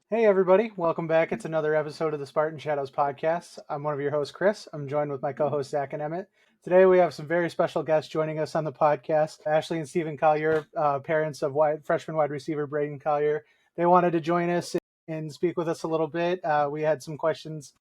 Hey, everybody. Welcome back. It's another episode of the Spartan Shadows podcast. I'm one of your hosts, Chris. I'm joined with my co hosts, Zach and Emmett. Today, we have some very special guests joining us on the podcast, Ashleigh and Steven Collier, parents of freshman wide receiver Braylon Collier. They wanted to join us and speak with us a little bit. We had some questions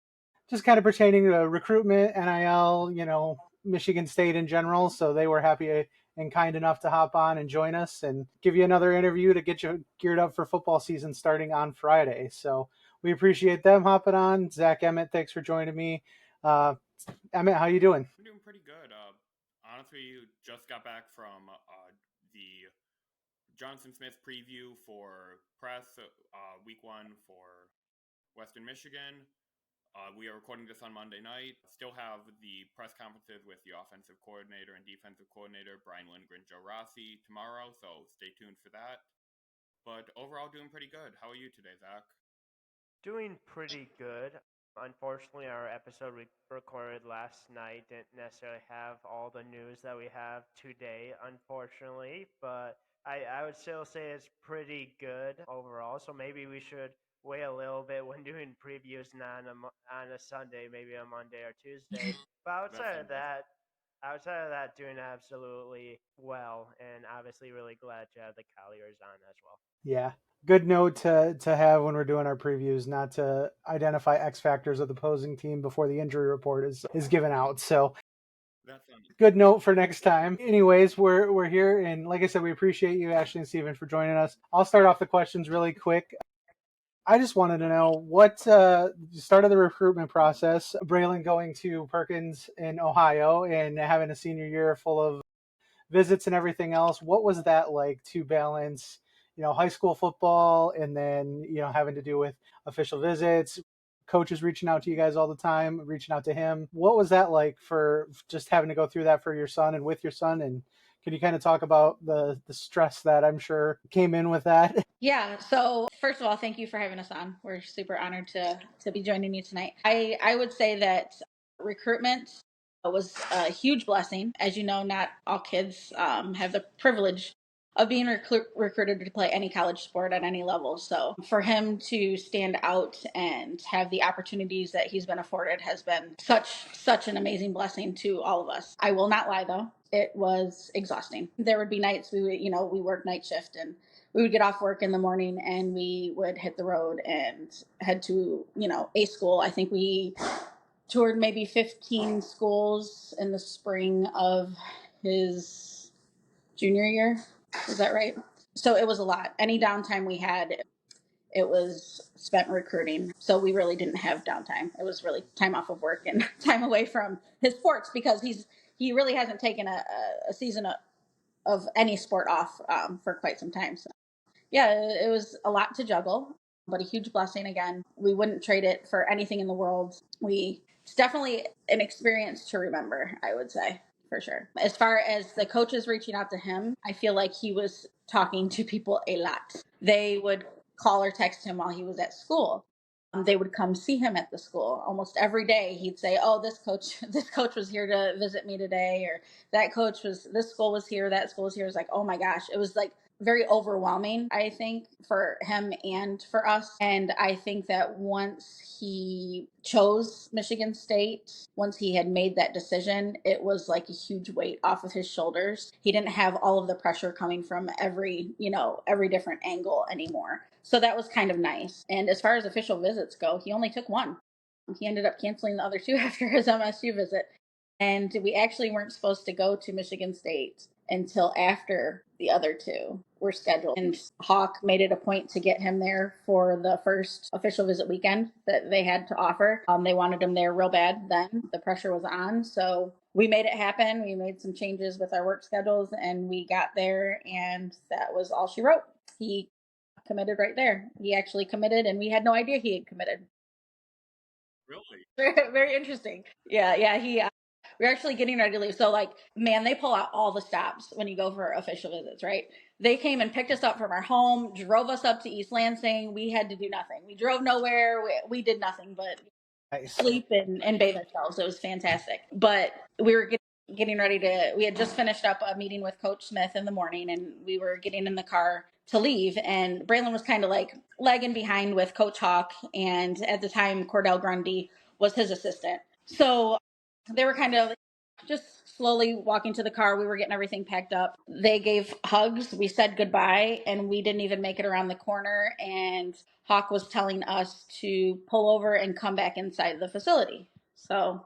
just kind of pertaining to recruitment, NIL, Michigan State in general. So they were happy and kind enough to hop on and join us and give you another interview to get you geared up for football season starting on Friday. So we appreciate them hopping on. Zach, Emmett, thanks for joining me. Emmett, how you doing? I'm doing pretty good. Honestly, just got back from the Johnson Smith preview for press week one for Western Michigan. We are recording this on Monday night. Still have the press conferences with the offensive coordinator and defensive coordinator, Brian Lindgren, Joe Rossi, tomorrow, so stay tuned for that. But overall, doing pretty good. How are you today, Zach? Doing pretty good. Unfortunately, our episode we recorded last night didn't necessarily have all the news that we have today, unfortunately, but I would still say it's pretty good overall. So maybe we should wait a little bit when doing previews, not on a Sunday, maybe a Monday or Tuesday. But outside of that, doing absolutely well, and obviously really glad to have the Colliers on as well. Yeah. Good note to have when we're doing our previews, not to identify X factors of the opposing team before the injury report is given out. So That's funny. good note for next time. Anyways, we're here, and like I said, we appreciate you, Ashley and Steven, for joining us. I'll start off the questions really quick. I just wanted to know what started the recruitment process. Braylon going to Perkins in Ohio and having a senior year full of visits and everything else. What was that like to balance, high school football and then, having to do with official visits, coaches reaching out to you guys all the time, reaching out to him? What was that like for just having to go through that for your son and with your son? And can you kind of talk about the stress that I'm sure came in with that? Yeah. So first of all, thank you for having us on. We're super honored to be joining you tonight. I would say that recruitment was a huge blessing. As you know, not all kids have the privilege of being recruited to play any college sport at any level. So for him to stand out and have the opportunities that he's been afforded has been such an amazing blessing to all of us. I will not lie though, it was exhausting. There would be nights we work night shift, and we would get off work in the morning and we would hit the road and head to, a school. I think we toured maybe 15 schools in the spring of his junior year. Is that right? So it was a lot. Any downtime we had, it was spent recruiting. So we really didn't have downtime. It was really time off of work and time away from his sports, because he really hasn't taken a season of any sport off for quite some time. So yeah, it was a lot to juggle, but a huge blessing again. We wouldn't trade it for anything in the world. It's definitely an experience to remember, I would say, for sure. As far as the coaches reaching out to him, I feel like he was talking to people a lot. They would call or text him while he was at school. They would come see him at the school almost every day. He'd say, "Oh, this coach was here to visit me today," or this school was here, that school was here. It was like, oh my gosh, it was like very overwhelming, I think, for him and for us. And I think that once he chose Michigan State, once he had made that decision, it was like a huge weight off of his shoulders. He didn't have all of the pressure coming from every different angle anymore. So that was kind of nice. And as far as official visits go, he only took one. He ended up canceling the other two after his MSU visit. And we actually weren't supposed to go to Michigan State until after the other two were scheduled. And Hawk made it a point to get him there for the first official visit weekend that they had to offer. They wanted him there real bad then. The pressure was on. So we made it happen. We made some changes with our work schedules and we got there, and that was all she wrote. He committed right there. He actually committed, and we had no idea he had committed. Really? Very interesting. Yeah. We're actually getting ready to leave. So, like, man, they pull out all the stops when you go for official visits, right? They came and picked us up from our home, drove us up to East Lansing. We had to do nothing. We drove nowhere. We did nothing but Nice. sleep and bathe ourselves. It was fantastic. But we were getting ready to, we had just finished up a meeting with Coach Smith in the morning, and we were getting in the car to leave, and Braylon was kind of like lagging behind with Coach Hawk, and at the time Cordell Grundy was his assistant. So they were kind of just slowly walking to the car. We were getting everything packed up. They gave hugs. We said goodbye, and we didn't even make it around the corner. And Hawk was telling us to pull over and come back inside the facility. So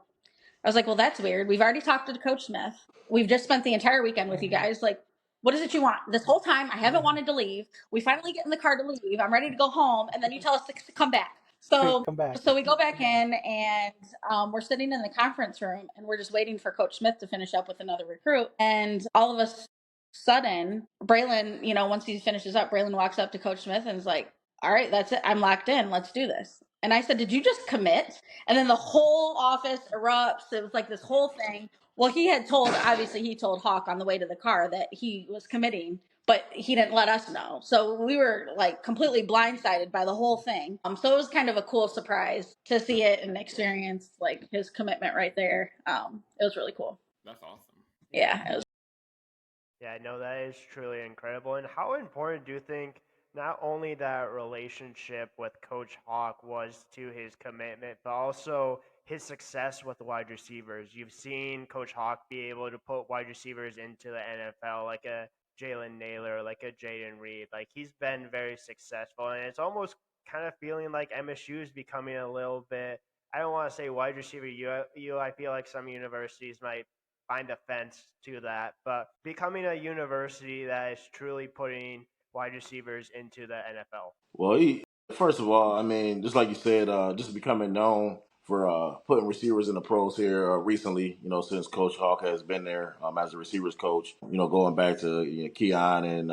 I was like, well, that's weird. We've already talked to Coach Smith. We've just spent the entire weekend with you guys. Like, what is it you want? This whole time, I haven't wanted to leave. We finally get in the car to leave. I'm ready to go home. And then you tell us to come back. So we go back in, and we're sitting in the conference room, and we're just waiting for Coach Smith to finish up with another recruit. And all of a sudden, Braylon, once he finishes up, Braylon walks up to Coach Smith and is like, all right, that's it. I'm locked in. Let's do this. And I said, did you just commit? And then the whole office erupts. It was like this whole thing. Well, he told Hawk on the way to the car that he was committing, but he didn't let us know. So we were like completely blindsided by the whole thing. So it was kind of a cool surprise to see it and experience like his commitment right there. It was really cool. That's awesome. Yeah, it was. Yeah, no, that is truly incredible. And how important do you think not only that relationship with Coach Hawk was to his commitment, but also his success with the wide receivers? You've seen Coach Hawk be able to put wide receivers into the NFL, like a Jalen Naylor, like a Jaden Reed. Like, he's been very successful, and it's almost kind of feeling like MSU is becoming a little bit, I don't want to say wide receiver I feel like some universities might find offense to that, but becoming a university that is truly putting wide receivers into the NFL. Well, first of all, I mean, just like you said, just becoming known for putting receivers in the pros here recently, since Coach Hawk has been there as a receivers coach, going back to Keon and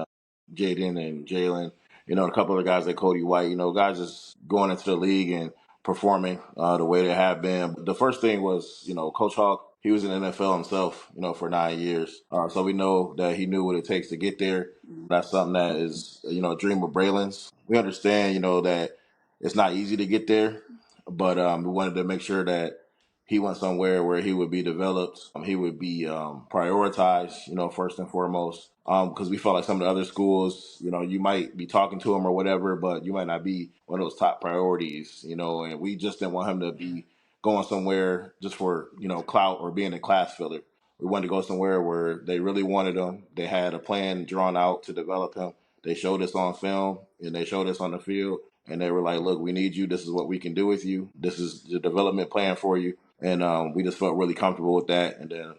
Jaden and Jalen, a couple of guys like Cody White, guys just going into the league and performing the way they have been. The first thing was, Coach Hawk, he was in the NFL himself, for 9 years. So we know that he knew what it takes to get there. That's something that is, a dream of Braylon's. We understand, that it's not easy to get there, but we wanted to make sure that he went somewhere where he would be developed. He would be prioritized, first and foremost, because we felt like some of the other schools, you might be talking to him or whatever, but you might not be one of those top priorities, and we just didn't want him to be going somewhere just for, clout or being a class filler. We wanted to go somewhere where they really wanted him. They had a plan drawn out to develop him. They showed us on film and they showed us on the field. And they were like, look, we need you. This is what we can do with you. This is the development plan for you. And we just felt really comfortable with that. And then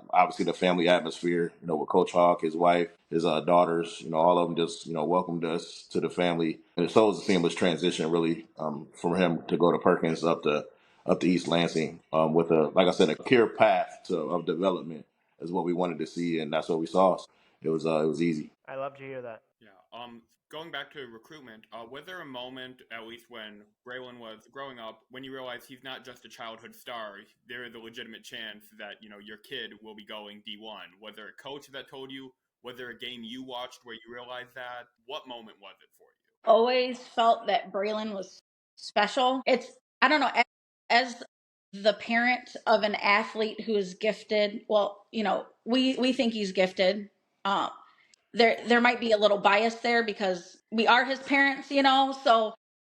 obviously the family atmosphere, with Coach Hawk, his wife, his daughters, all of them just, welcomed us to the family. And it shows a seamless transition really from him to go to Perkins up to East Lansing with like I said, a clear path of development is what we wanted to see. And that's what we saw. So it was easy. I love to hear that. Yeah. Going back to recruitment, was there a moment, at least when Braylon was growing up, when you realized he's not just a childhood star, there is a legitimate chance that, your kid will be going D1? Was there a coach that told you? Was there a game you watched where you realized that? What moment was it for you? Always felt that Braylon was special. I don't know, as the parent of an athlete who is gifted, well, we think he's gifted. There might be a little bias there because we are his parents, so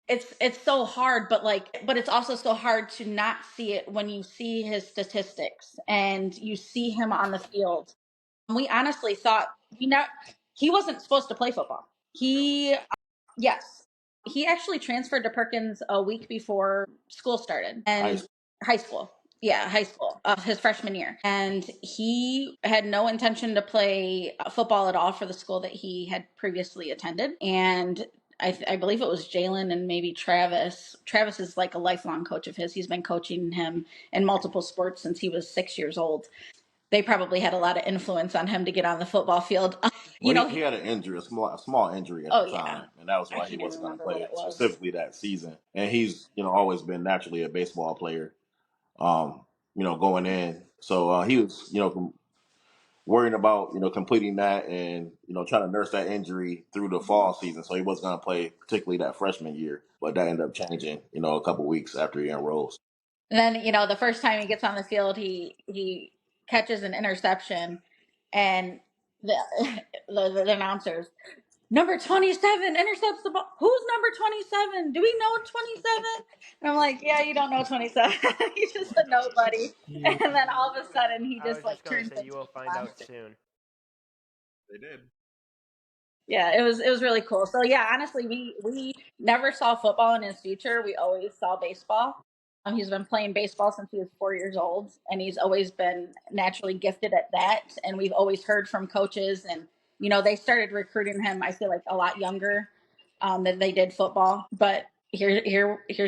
it's so hard, but it's also so hard to not see it when you see his statistics and you see him on the field. We honestly thought he wasn't supposed to play football. Yes, he actually transferred to Perkins a week before school started, and high school. Yeah, high school, his freshman year. And he had no intention to play football at all for the school that he had previously attended. And I believe it was Jalen and maybe Travis. Travis is like a lifelong coach of his. He's been coaching him in multiple sports since he was 6 years old. They probably had a lot of influence on him to get on the football field. He had an injury, a small injury at the time, and that was why he wasn't going to play specifically that season. And he's, always been naturally a baseball player. Going in. So he was, worrying about, completing that and, trying to nurse that injury through the fall season. So he wasn't going to play particularly that freshman year, but that ended up changing, a couple weeks after he enrolls. And then, the first time he gets on the field, he catches an interception and the announcers, number 27 intercepts the ball. Who's number 27? Do we know 27? And I'm like, yeah, you don't know 27. He's just a nobody. Yeah. And then all of a sudden, he I was just like just gonna turns say you into will a find out monster. soon. They did. Yeah, it was really cool. So yeah, honestly, we never saw football in his future. We always saw baseball. He's been playing baseball since he was 4 years old, and he's always been naturally gifted at that. And we've always heard from coaches, and they started recruiting him. I feel like a lot younger than they did football. But here's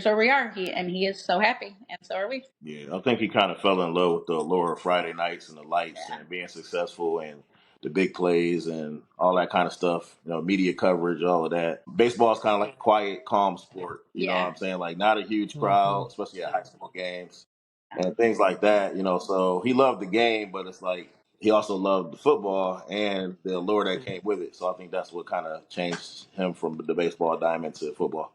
where we are. He is so happy, and so are we. Yeah, I think he kind of fell in love with the allure of Friday nights and the lights Yeah, and being successful and the big plays and all that kind of stuff. Media coverage, all of that. Baseball is kind of like a quiet, calm sport. You know what yeah, I'm saying? Like not a huge Mhm. crowd, especially at high school games and things like that. So he loved the game, but it's like he also loved the football and the allure that came with it. So I think that's what kind of changed him from the baseball diamond to football.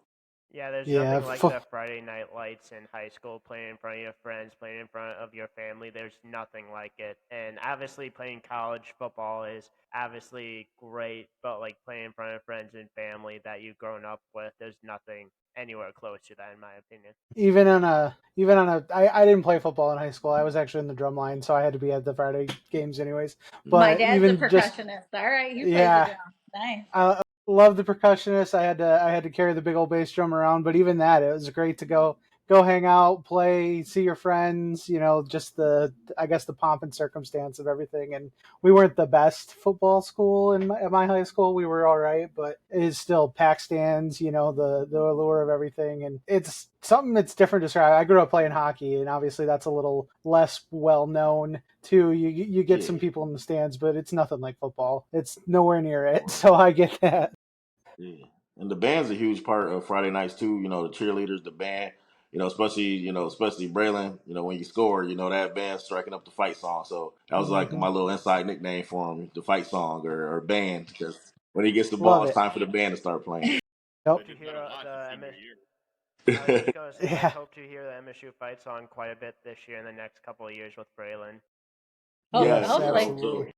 Yeah, there's Yeah. nothing like the Friday night lights in high school, playing in front of your friends, playing in front of your family. There's nothing like it. And obviously, playing college football is obviously great, but like playing in front of friends and family that you've grown up with, there's nothing anywhere close to that, in my opinion. I didn't play football in high school. I was actually in the drum line, so I had to be at the Friday games anyways. my But dad's a even just percussionist. All right, he plays the yeah, drum. Nice. I love the percussionist. I had to carry the big old bass drum around, but even that, it was great to go hang out, play, see your friends. Just I guess the pomp and circumstance of everything. And we weren't the best football school at my high school. We were all right, but it is still pack stands. The allure of everything, and it's something that's different to describe. I grew up playing hockey, and obviously that's a little less well known too. You get some Yeah. people in the stands, but it's nothing like football. It's nowhere near it. So I get that. Yeah. And the band's a huge part of Friday nights too. The cheerleaders, the band, especially Braylon, when you score, that band striking up the fight song. So that was like Hmm. my little inside nickname for him, the fight song or band, because when he gets the ball, Love it's it. time for the band to start playing. Yep. Hope They to did that hear a lot his the senior MS. year. I was just gonna say, let's Yeah. hope to hear the MSU fight song quite a bit this year and the next couple of years with Braylon. Yeah, Yes, I Hopefully. hope absolutely. too.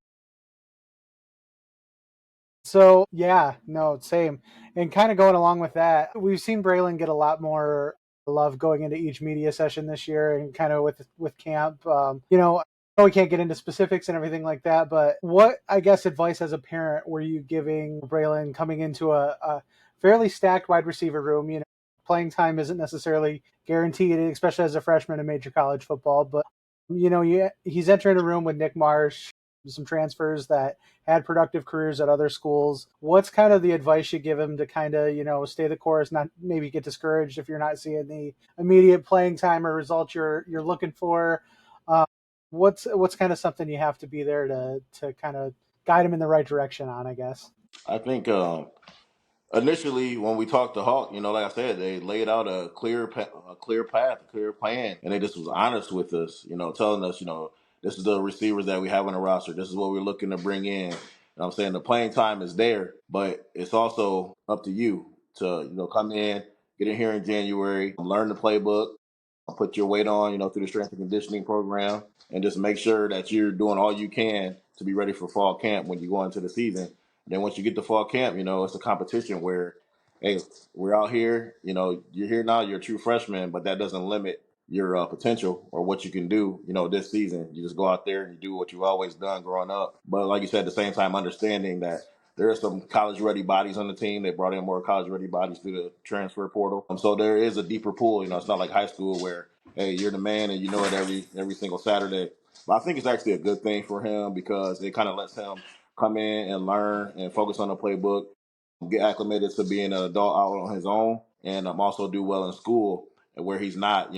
So yeah, no, same. And kind of going along with that, we've seen Braylon get a lot more love going into each media session this year, and kind of with camp. I know we can't get into specifics and everything like that, but what I guess advice as a parent were you giving Braylon coming into a fairly stacked wide receiver room? Playing time isn't necessarily guaranteed, especially as a freshman in major college football. But he's entering a room with Nick Marsh, some transfers that had productive careers at other schools. What's kind of the advice you give him to kind of, stay the course, not maybe get discouraged if you're not seeing the immediate playing time or results you're looking for? Uh, what's kind of something you have to be there to kind of guide him in the right direction on, I guess. I think initially when we talked to Hawk, like I said, they laid out a clear path, a clear plan, and they just was honest with us, telling us, this is the receivers that we have on the roster. This is what we're looking to bring in. I'm saying the playing time is there, but it's also up to you to, come in, get in here in January, learn the playbook, put your weight on, through the strength and conditioning program, and just make sure that you're doing all you can to be ready for fall camp when you go into the season. And then once you get to fall camp, it's a competition where, hey, we're out here, you're here now, you're a true freshman, but that doesn't limit your potential or what you can do, this season. You just go out there and you do what you've always done growing up. But like you said, at the same time, understanding that there are some college ready bodies on the team. They brought in more college ready bodies through the transfer portal. So there is a deeper pool. It's not like high school where, hey, you're the man and you know it every single Saturday. But I think it's actually a good thing for him because it kind of lets him come in and learn and focus on the playbook, get acclimated to being an adult out on his own, and also do well in school. And where he's not,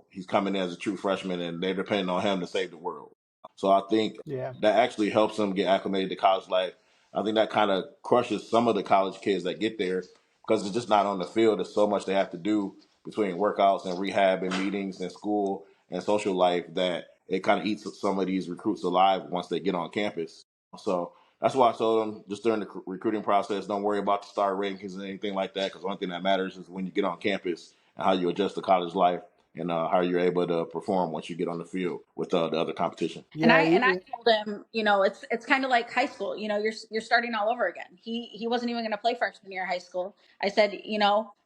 he's coming in as a true freshman and they're depending on him to save the world. So I think Yeah. that actually helps him get acclimated to college life. I think that kind of crushes some of the college kids that get there because it's just not on the field. There's so much they have to do between workouts and rehab and meetings and school and social life that it kind of eats some of these recruits alive once they get on campus. So that's why I told them just during the recruiting process, don't worry about the star rankings and anything like that because the only thing that matters is when you get on campus and how you adjust to college life. and how you're able to perform once you get on the field with the other competition. And Yeah, I told him, it's kind of like high school. You're starting all over again. He wasn't even going to play freshman year of high school. I said,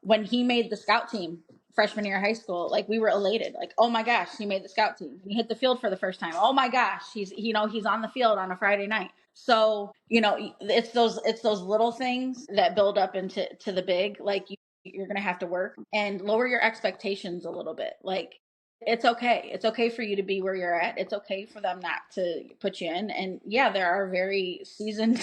when he made the scout team freshman year of high school, like we were elated, like, oh my gosh, he made the scout team. He hit the field for the first time. Oh my gosh, he's on the field on a Friday night. So it's those little things that build up into the big. Like you're going to have to work and lower your expectations a little bit. Like it's okay. It's okay for you to be where you're at. It's okay for them not to put you in. And yeah, there are very seasoned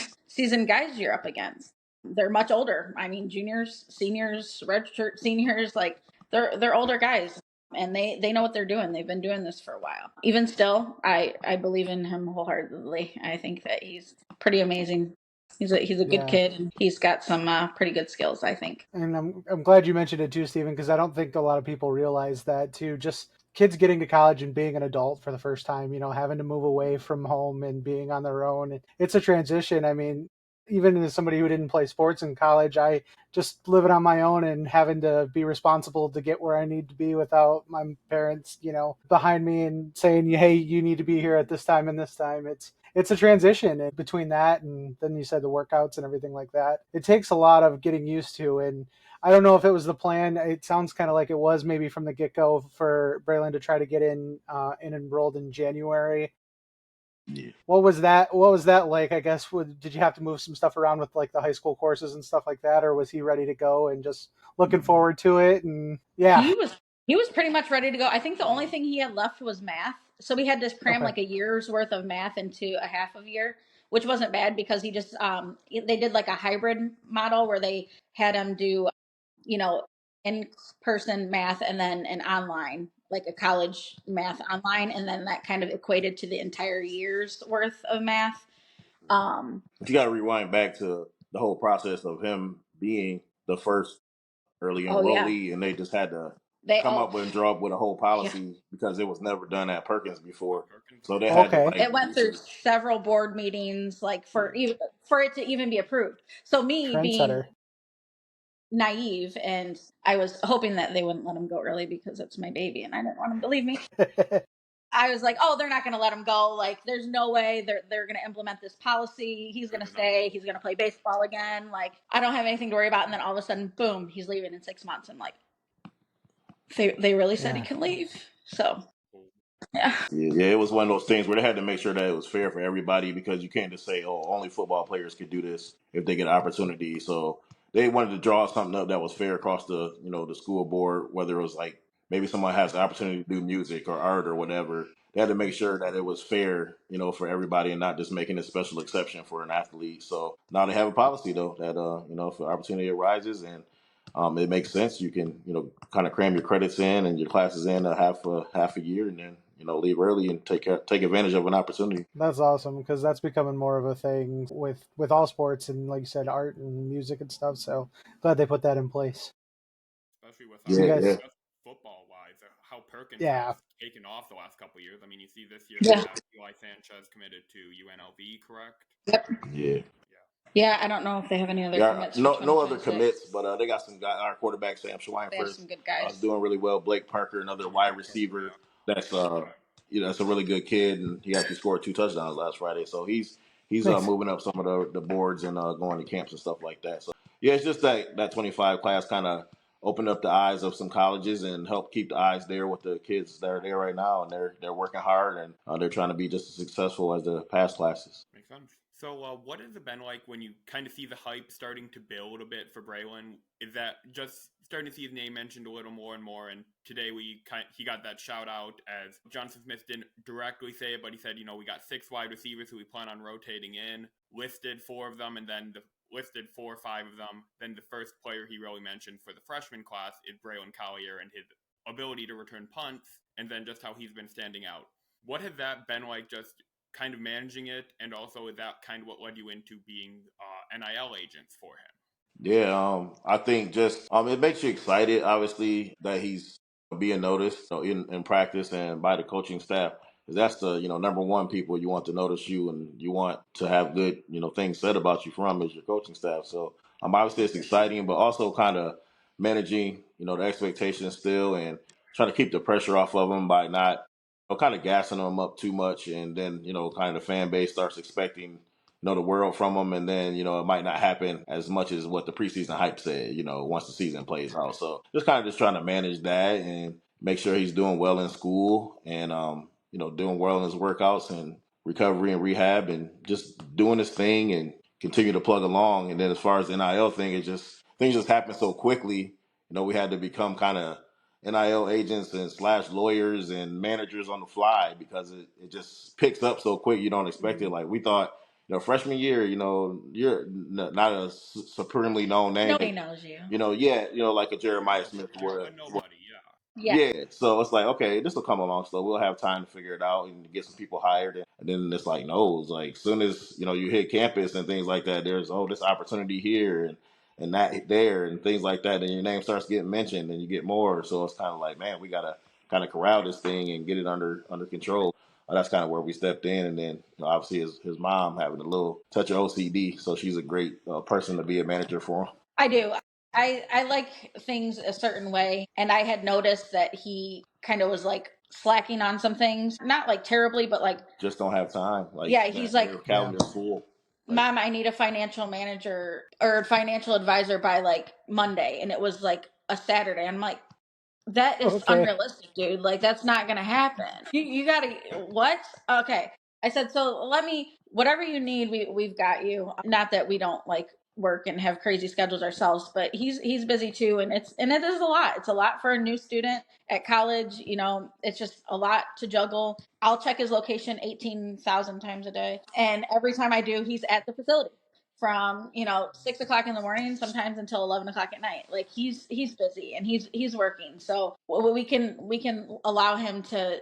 guys you're up against. They're much older. I mean, juniors, seniors, redshirt seniors, like they're older guys and they know what they're doing. They've been doing this for a while. Even still, I believe in him wholeheartedly. I think that he's pretty amazing. He's a good Yeah. kid and he's got some pretty good skills, I think. And I'm glad you mentioned it too, Stephen, because I don't think a lot of people realize that too. Just kids getting to college and being an adult for the first time, having to move away from home and being on their own. It's a transition. I mean, even as somebody who didn't play sports in college, I just living on my own and having to be responsible to get where I need to be without my parents, behind me and saying, hey, you need to be here at this time and this time. It's a transition, and between that and then you said the workouts and everything like that. It takes a lot of getting used to, and I don't know if it was the plan. It sounds kind of like it was maybe from the get-go for Braylon to try to get in and enrolled in January. Yeah. What was that like? I guess did you have to move some stuff around with like the high school courses and stuff like that, or was he ready to go and just looking forward to it? And yeah, He was pretty much ready to go. I think the only thing he had left was math. So we had to cram okay, like a year's worth of math into a half of a year, which wasn't bad because he just they did like a hybrid model where they had him do in person math and then an online, like a college math online, and then that kind of equated to the entire year's worth of math. But you got to rewind back to the whole process of him being the first early Oh yeah, enrollee, and they just had to they come up with and draw up with a whole yeah. policy because it was never done at Perkins before. Perkins. So they had to okay, like It went through several board meetings, like for it to even be approved. So me being trendsetter. naive, and I was hoping that they wouldn't let him go early because it's my baby, and I didn't want him to leave me. I was like, oh, they're not going to let him go. Like, there's no way they're going to implement this policy. He's going to stay. He's going to play baseball again. Like, I don't have anything to worry about. And then all of a sudden, boom, he's leaving in 6 months. I'm like, they really said he Yeah. can leave. So, yeah. Yeah, it was one of those things where they had to make sure that it was fair for everybody because you can't just say, "Oh, only football players could do this if they get an opportunity." So they wanted to draw something up that was fair across the school board, whether it was like maybe someone has the opportunity to do music or art or whatever. They had to make sure that it was fair, for everybody and not just making a special exception for an athlete. So now they have a policy though that if an opportunity arises and it makes sense. You can, kind of cram your credits in and your classes in a half a year, and then leave early and take advantage of an opportunity. That's awesome because that's becoming more of a thing with all sports and like you said, art and music and stuff. So glad they put that in place. Especially with So you Yeah, yeah, guys, just football wise, how Perkins yeah, has taken off the last couple of years. I mean, you see this year they Yeah. have Eli Sanchez committed to UNLV, correct? Yep. yeah. Yeah. Yeah. I don't know if they have any other Yeah, commits for no other 2026. commits, but they got some guy. Our quarterback Sam They have Schweinfurth some good guys. is doing really well. Blake Parker, another wide receiver, Yeah. that's that's a really good kid, and he actually scored 2 touchdowns last Friday. So he's nice. moving up some of the boards and going to camps and stuff like that. So yeah, it's just that 25 class kind of opened up the eyes of some colleges and helped keep the eyes there with the kids that are there right now, and they're working hard and they're trying to be just as successful as the past classes. Makes sense. So, what has it been like when you kind of see the hype starting to build a bit for Braylon? Is that just starting to see his name mentioned a little more and more? And today he got that shout out, as Johnson Smith didn't directly say it, but he said, we got 6 wide receivers who we plan on rotating in, listed 4 of them, and then listed 4 or 5 of them. Then the first player he really mentioned for the freshman class is Braylon Collier and his ability to return punts, and then just how he's been standing out. What has that been like, just kind of managing it, and also is that kind of what led you into being NIL agents for him? Yeah, I think just it makes you excited, obviously, that he's being noticed, in practice and by the coaching staff. 'Cause that's the number one people you want to notice you, and you want to have good things said about you from is your coaching staff. So obviously it's exciting, but also kind of managing the expectations still, and trying to keep the pressure off of them by not kind of gassing them up too much, and then kind of the fan base starts expecting the world from them, and then it might not happen as much as what the preseason hype said. Once the season plays out, so just trying to manage that and make sure he's doing well in school and doing well in his workouts and recovery and rehab and just doing his thing and continue to plug along. And then as far as the NIL thing, things just happen so quickly. We had to become kind of NIL agents and / lawyers and managers on the fly because it just picks up so quick. You don't expect it. Like we thought, freshman year, you're not a supremely known name. Nobody knows you. Like a Jeremiah Smith You're a nobody, yeah. Yeah, so it's like, okay, this will come along slow. We'll have time to figure it out and get some people hired. And then it's like, no, it's like, as soon as, you hit campus and things like that, there's, this opportunity here and that there and things like that. And your name starts getting mentioned and you get more. So it's kind of like, man, we got to kind of corral this thing and get it under control. That's kind of where we stepped in. And then obviously his mom having a little touch of OCD. So she's a great person to be a manager for him. I do. I like things a certain way, and I had noticed that he kind of was like slacking on some things, not like terribly, but like just don't have time. Like yeah, he's like calendar's full. Mom, I need a financial manager or financial advisor by like Monday, and it was like a Saturday. I'm like, that is unrealistic, dude. Like that's not gonna happen. You gotta what? Okay. I said, so whatever you need, we've got you. Not that we don't like work and have crazy schedules ourselves, but he's busy too, and it is a lot. It's a lot for a new student at college. It's just a lot to juggle. I'll check his location 18,000 times a day, and every time I do, he's at the facility from 6 o'clock in the morning, sometimes until 11 o'clock at night. Like he's busy and he's working, so we can allow him to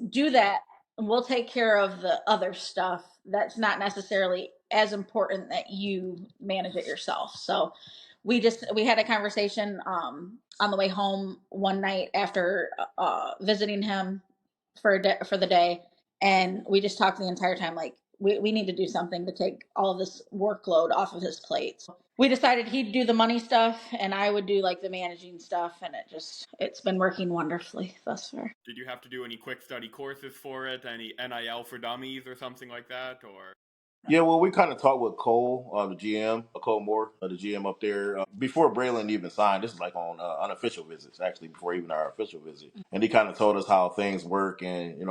do that. We'll take care of the other stuff that's not necessarily as important that you manage it yourself. So we had a conversation on the way home one night after visiting him for the day, and we just talked the entire time like we need to do something to take all of this workload off of his plate. So we decided he'd do the money stuff and I would do like the managing stuff, and it's been working wonderfully thus far. Did you have to do any quick study courses for it? Any NIL for dummies or something like that? Or yeah, well, we kind of talked with Cole, the GM, Cole Moore, the GM up there, before Braylon even signed. This is like on unofficial visits, actually, before even our official visit. And he kind of told us how things work and,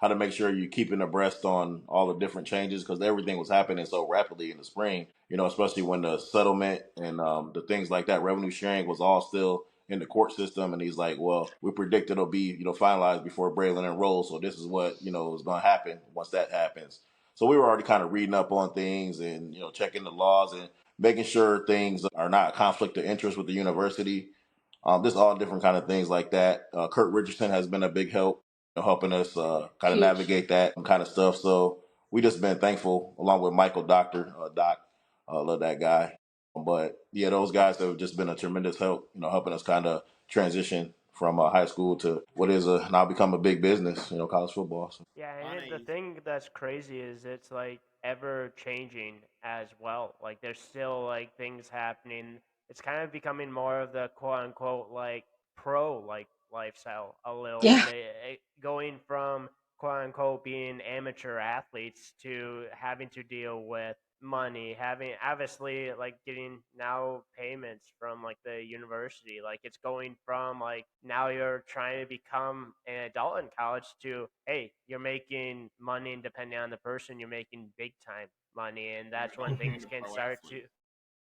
how to make sure you're keeping abreast on all the different changes because everything was happening so rapidly in the spring, especially when the settlement and the things like that, revenue sharing was all still in the court system. And he's like, well, we predict it'll be, finalized before Braylon enrolls. So this is what, is going to happen once that happens. So we were already kind of reading up on things and, checking the laws and making sure things are not a conflict of interest with the university. Just all different kind of things like that. Kurt Richardson has been a big help, helping us kind of navigate that kind of stuff. So we just been thankful along with Michael Doc, love that guy. But yeah, those guys have just been a tremendous help, helping us kind of transition from high school to what is now become a big business, college football. So. Yeah, and the thing that's crazy is it's like ever changing as well. Like there's still like things happening. It's kind of becoming more of the quote unquote like pro like lifestyle a little bit, going from quote unquote being amateur athletes to having to deal with money, having obviously like getting now payments from like the university. Like it's going from like now you're trying to become an adult in college to hey, you're making money, and depending on the person, you're making big time money, and that's when things can start to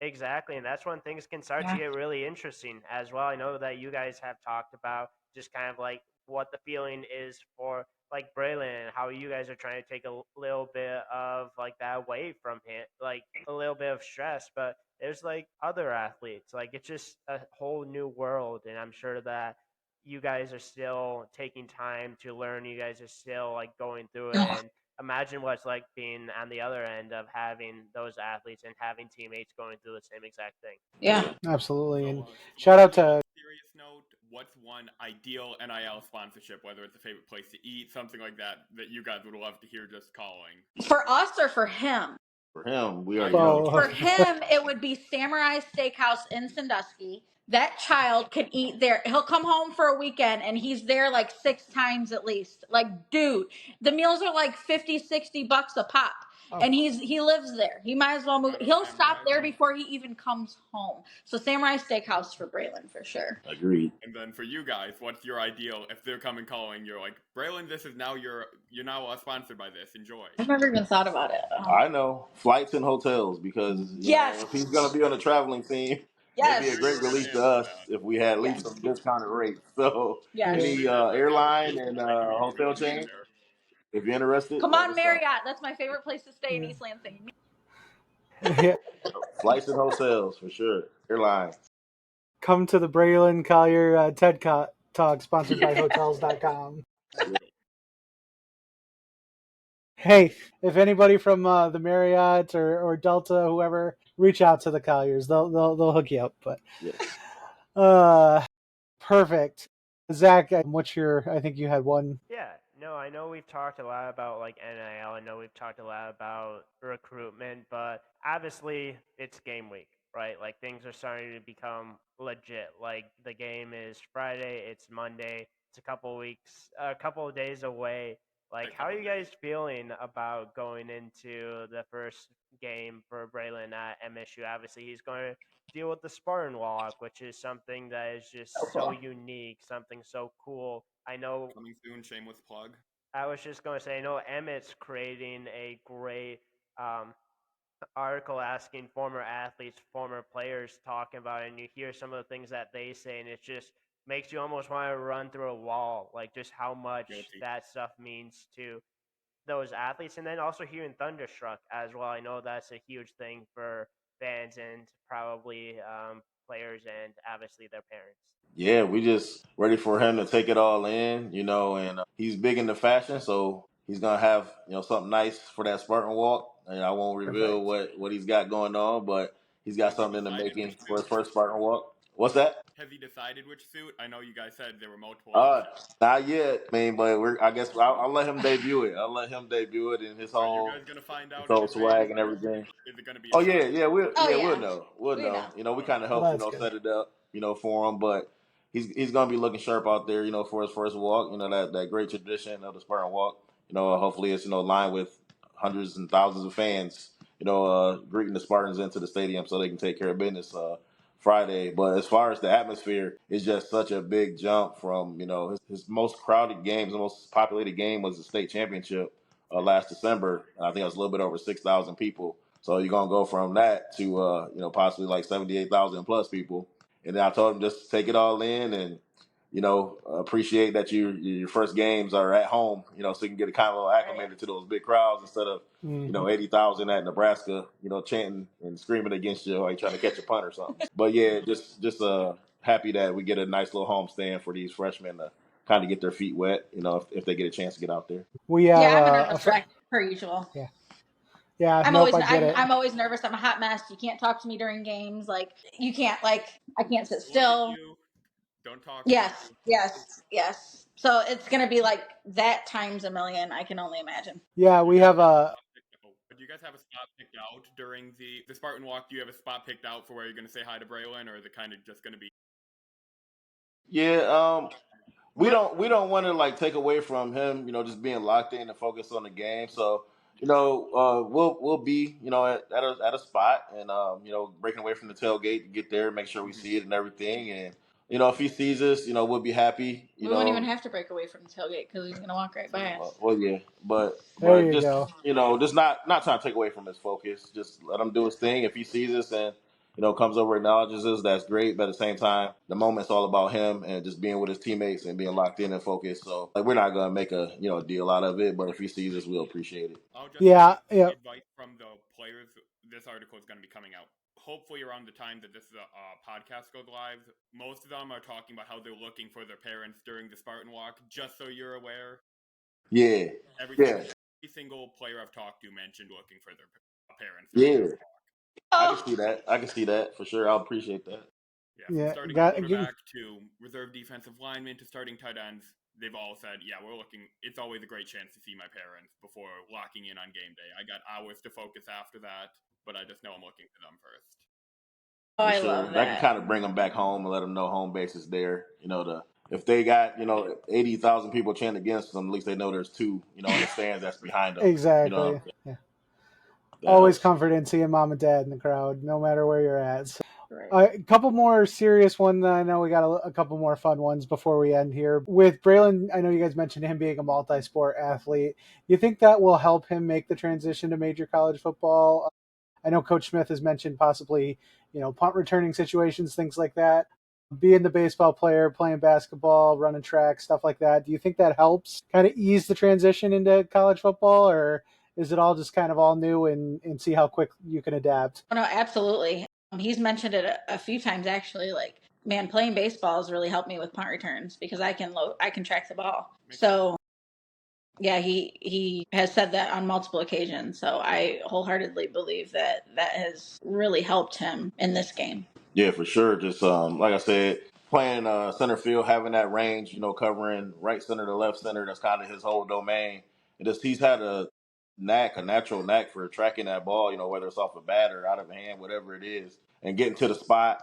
exactly, and that's when things can start to get really interesting as well. I know that you guys have talked about just kind of like what the feeling is for like Braylon and how you guys are trying to take a little bit of like that away from him, like a little bit of stress. But there's like other athletes, like it's just a whole new world, and I'm sure that you guys are still taking time to learn. You guys are still like going through it, and imagine what it's like being on the other end of having those athletes and having teammates going through the same exact thing. Yeah, absolutely. And shout out to serious note, what's one ideal NIL sponsorship, whether it's a favorite place to eat, something like that you guys would love to hear just calling? For us or for him? For him, we already know. For him, it would be Samurai Steakhouse in Sandusky. that child can eat there. He'll come home for a weekend and he's there like 6 times at least. Like, dude, the meals are like $50-$60 a pop. Oh. And he lives there. He might as well move. He'll stop there before he even comes home. So Samurai Steakhouse for Braylon for sure. Agreed. And then for you guys, what's your ideal? If they're coming calling, you're like, Braylon, this is now you're now sponsored by this. Enjoy. I've never even thought about it. I know flights and hotels because Yes. if he's gonna be on the traveling team, it'd be a Yes. great relief to us if we had at least some discounted rates. So Yes. any airline and hotel chain, if you're interested, Come let on, us know. Marriott. That's my favorite place to stay in East Lansing. Yeah. Flights and hotels for sure. Airlines. Come to the Braylon Collier TED Talk, sponsored by Hotels.com. Hey, if anybody from the Marriott or Delta, whoever, reach out to the Colliers. They'll hook you up. But perfect. Zach, what's your? I think you had one. Yeah, no, I know we've talked a lot about like NIL. I know we've talked a lot about recruitment, but obviously it's game week, right? Like things are starting to become legit. Like the game is Friday, it's Monday, it's a couple of days away. Like, how are you guys feeling about going into the first game for Braylon at MSU? Obviously, he's going to deal with the Spartan walk, which is something that is just so unique, something so cool. I know. Coming soon, shameless plug. I was just going to say, I know Emmett's creating a great article asking former athletes, former players talking about it, and you hear some of the things that they say, and it just makes you almost want to run through a wall, like just how much that stuff means to those athletes. And then also hearing Thunderstruck as well. I know that's a huge thing for fans and probably players and obviously their parents. Yeah, we just ready for him to take it all in, and he's big into fashion, so he's gonna have something nice for that Spartan walk. And I won't reveal what he's got going on, but he's got something in the making for his first Spartan walk. What's that? Has he decided which suit? I know you guys said there were multiple options. Not yet, but I guess I'll let him debut it. I'll let him debut it in his Are you whole guys gonna find out? swag and everything. Is it gonna be? Oh yeah, we'll know. We'll We know. know. We kind of help set it up, for him, but he's gonna be looking sharp out there, for his first walk. That great tradition of the Spartan walk. Hopefully it's lined with hundreds and thousands of fans, greeting the Spartans into the stadium so they can take care of business Friday. But as far as the atmosphere, it's just such a big jump from his most crowded games. The most populated game was the state championship last December, and I think it was a little bit over 6,000 people. So you're gonna go from that to possibly like 78,000 plus people. And then I told him just take it all in and appreciate that your first games are at home, so you can get kind of acclimated to those big crowds instead of 80,000 at Nebraska, chanting and screaming against you while you're trying to catch a punt or something. But yeah, just happy that we get a nice little homestand for these freshmen to kind of get their feet wet, if they get a chance to get out there. We have I'm a nervous wreck per usual. Yeah, I'm always nervous. I'm a hot mess. You can't talk to me during games. Like you can't I can't sit still. Don't talk. Yes. So it's gonna be like that times a million. I can only imagine. Yeah, we have a. Do you guys have a spot picked out during the Spartan walk? Do you have a spot picked out for where you're gonna say hi to Braylon, or is it kind of just gonna be? Yeah, we don't want to take away from him, just being locked in and focused on the game. So, we'll be, at a spot and breaking away from the tailgate to get there, make sure we see it and everything. And if he sees us, we'll be happy. We won't even have to break away from the tailgate because he's gonna walk right by us. Well, yeah, but There just you go. just not trying to take away from his focus. Just let him do his thing. If he sees us and comes over, acknowledges us, that's great. But at the same time, the moment's all about him and just being with his teammates and being locked in and focused. So we're not gonna make a deal out of it. But if he sees us, we'll appreciate it. Yeah. Advice from the players. This article is going to be coming out hopefully around the time that this podcast goes live. Most of them are talking about how they're looking for their parents during the Spartan walk. Just so you're aware. Yeah. Every single player I've talked to mentioned looking for their parents. Yeah. I can see that for sure. I'll appreciate that. Yeah, from starting quarterback to reserve defensive lineman to starting tight ends, they've all said, yeah, we're looking. It's always a great chance to see my parents before locking in on game day. I got hours to focus after that, but I just know I'm looking for them first. Oh, for I sure. love That can that. kind of bring them back home and let them know home base is there. If they got 80,000 people chanting against them, at least they know there's two in the stands that's behind them. Exactly. Yeah. That Always helps. comforting seeing mom and dad in the crowd, no matter where you're at. So, Right. a couple more serious ones. I know we got a couple more fun ones before we end here. With Braylon, I know you guys mentioned him being a multi-sport athlete. You think that will help him make the transition to major college football? I know Coach Smith has mentioned possibly, punt returning situations, things like that. Being the baseball player, playing basketball, running track, stuff like that. Do you think that helps kind of ease the transition into college football, or is it all just kind of all new and see how quick you can adapt? Oh, no, absolutely. He's mentioned it a few times actually. Like, man, playing baseball has really helped me with punt returns because I can track the ball. So yeah, he has said that on multiple occasions. So I wholeheartedly believe that has really helped him in this game. Yeah, for sure. Just like I said, playing center field, having that range, covering right center to left center, that's kind of his whole domain. And just he's had a natural knack for tracking that ball, whether it's off a bat or out of a hand, whatever it is, and getting to the spot,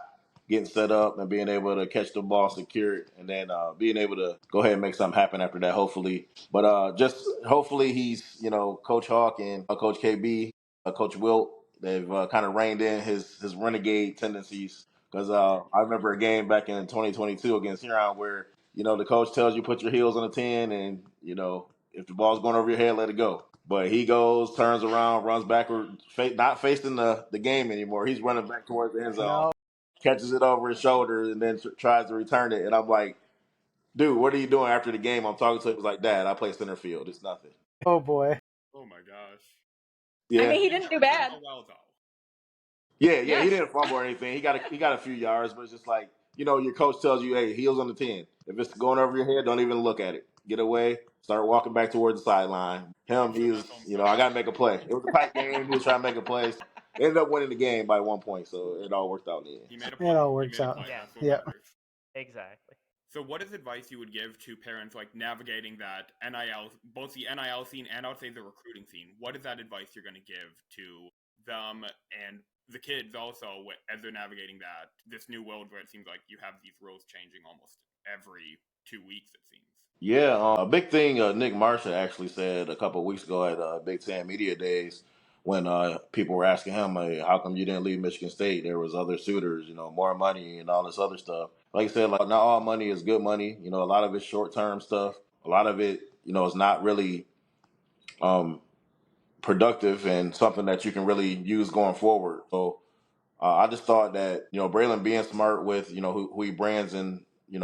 getting set up, and being able to catch the ball, secure it, and then being able to go ahead and make something happen after that. Hopefully, but just hopefully he's Coach Hawk and Coach KB, Coach Wilt. They've kind of reined in his renegade tendencies because I remember a game back in 2022 against Huron where the coach tells you put your heels on the 10 and if the ball's going over your head, let it go. But he goes, turns around, runs backward, not facing the game anymore. He's running back towards the end zone, catches it over his shoulder, and then tries to return it. And I'm like, dude, what are you doing after the game? I'm talking to him. He was like, Dad, I play center field. It's nothing. Oh boy. Oh my gosh. Yeah. I mean, he didn't do bad. Well, though. Yeah, Yes. he didn't fumble or anything. He got a few yards, but it's just like your coach tells you, "Hey, heels on the 10. If it's going over your head, don't even look at it. Get away. Start walking back towards the sideline." He was, I got to make a play. It was a tight game. He was trying to make a play. They ended up winning the game by 1 point, so it all worked out in the end. He made a play. It all works out. Yeah. That's what Yeah. matters. Exactly. So, what is advice you would give to parents like navigating that NIL, both the NIL scene and I would say the recruiting scene? What is that advice you're going to give to them and the kids also as they're navigating this new world where it seems like you have these rules changing almost every 2 weeks, it seems? Yeah, a big thing Nick Marsha actually said a couple of weeks ago at Big Ten Media Days when people were asking him, hey, how come you didn't leave Michigan State? There was other suitors, more money and all this other stuff. Like I said, not all money is good money. A lot of it's short-term stuff. A lot of it, is not really productive and something that you can really use going forward. So I just thought that, Braylon being smart with, who he brands and,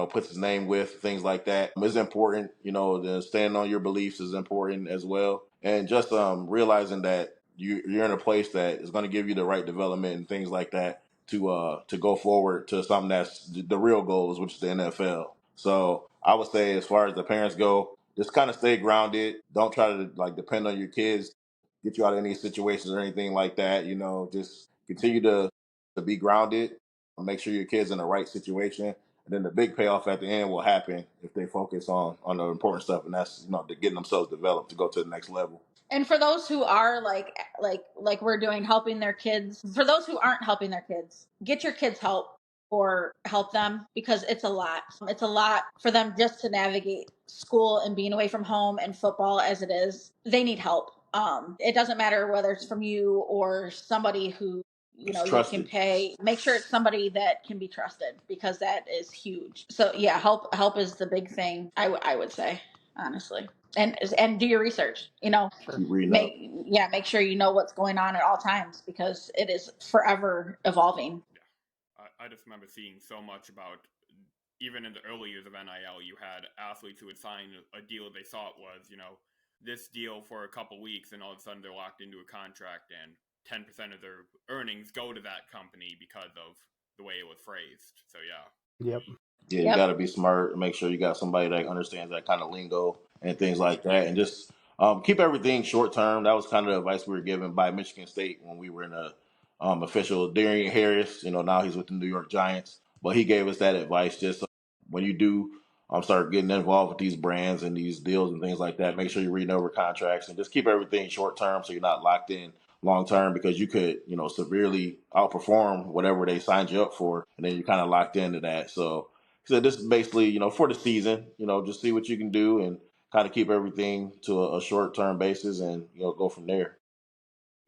puts his name with, things like that is important. The standing on your beliefs is important as well. And just realizing that you're in a place that is going to give you the right development and things like that to go forward to something that's the real goals, which is the NFL. So I would say as far as the parents go, just kind of stay grounded. Don't try to depend on your kids, get you out of any situations or anything like that. Just continue to be grounded, make sure your kid's in the right situation, and then the big payoff at the end will happen if they focus on the important stuff, and that's getting themselves developed to go to the next level. And for those who are like we're doing, helping their kids, for those who aren't helping their kids, get your kids help or help them because it's a lot. It's a lot for them just to navigate school and being away from home and football as it is. They need help. It doesn't matter whether it's from you or somebody who you can pay. Make sure it's somebody that can be trusted because that is huge. So yeah, help is the big thing. I would say, honestly. And do your research. Make sure you know what's going on at all times because it is forever evolving. Yeah, I just remember seeing so much about even in the early years of NIL, you had athletes who would sign a deal they thought was this deal for a couple weeks, and all of a sudden they're locked into a contract, and 10% of their earnings go to that company because of the way it was phrased. So yeah. Yep. Yeah, you got to be smart and make sure you got somebody that understands that kind of lingo and things like that. And just keep everything short term. That was kind of the advice we were given by Michigan State when we were in a official. Darian Harris, now he's with the New York Giants. But he gave us that advice. Just when you do start getting involved with these brands and these deals and things like that, make sure you're reading over contracts and just keep everything short term so you're not locked in long term, because you could, severely outperform whatever they signed you up for, and then you're kind of locked into that. So this is basically, for the season, just see what you can do and kind of keep everything to a short term basis, and go from there.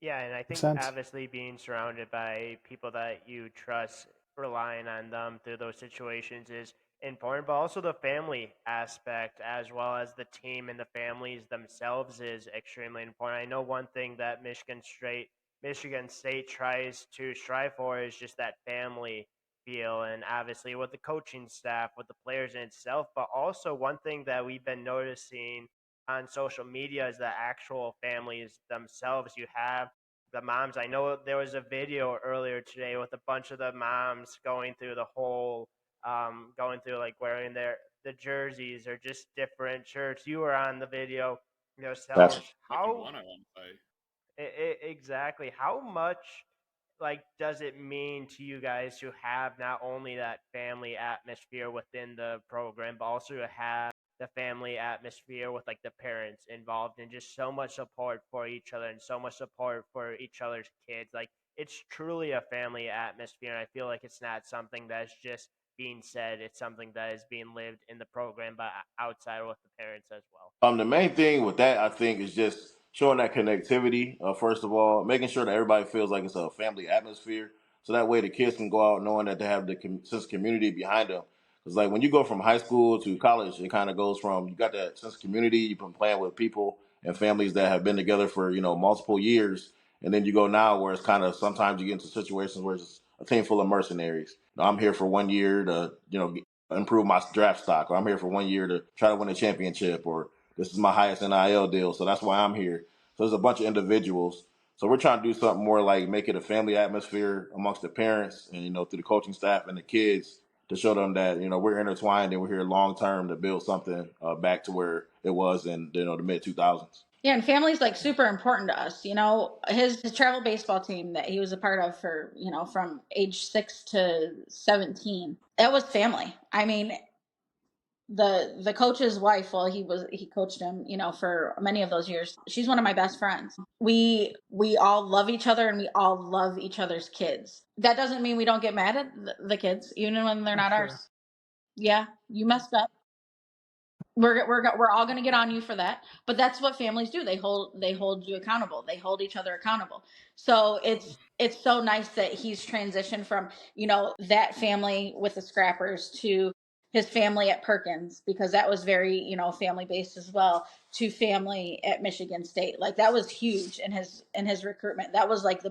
Yeah, and I Makes think sense. obviously being surrounded by people that you trust, relying on them through those situations is important, but also the family aspect as well as the team and the families themselves is extremely important. I know one thing that Michigan State tries to strive for is just that family feel, and obviously with the coaching staff, with the players in itself, but also one thing that we've been noticing on social media is the actual families themselves. You have the moms. I know there was a video earlier today with a bunch of the moms going through the whole, going through like wearing the jerseys or just different shirts. You were on the video yourself. That's Second one, I want to say. Exactly how much like does it mean to you guys to have not only that family atmosphere within the program, but also to have the family atmosphere with like the parents involved and just so much support for each other and so much support for each other's kids. Like it's truly a family atmosphere, and I feel like it's not something that's just being said. It's something that is being lived in the program, but outside with the parents as well. The main thing with that, I think, is just showing that connectivity. First of all, making sure that everybody feels like it's a family atmosphere, so that way the kids can go out knowing that they have the sense of community behind them. Because like when you go from high school to college, it kind of goes from you got that sense of community. You've been playing with people and families that have been together for multiple years, and then you go now where it's kind of sometimes you get into situations where it's a team full of mercenaries. I'm here for 1 year to improve my draft stock, or I'm here for 1 year to try to win a championship, or this is my highest NIL deal, so that's why I'm here. So there's a bunch of individuals. So we're trying to do something more like make it a family atmosphere amongst the parents and, through the coaching staff and the kids to show them that, we're intertwined and we're here long term to build something back to where it was in, the mid 2000s. Yeah, and family's like super important to us. His travel baseball team that he was a part of for, from age 6 to 17, that was family. I mean, the coach's wife, well, he coached him, for many of those years. She's one of my best friends. We all love each other and we all love each other's kids. That doesn't mean we don't get mad at the kids, even when they're not Sure. ours. Yeah, you messed up. We're all going to get on you for that, but that's what families do. They hold you accountable. They hold each other accountable. So it's so nice that he's transitioned from that family with the Scrappers to his family at Perkins, because that was very family based as well, to family at Michigan State. Like that was huge in his recruitment. That was like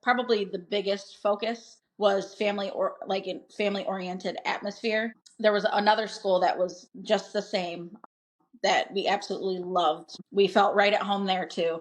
probably the biggest focus was family, or like in family oriented atmosphere. There was another school that was just the same that we absolutely loved. We felt right at home there too.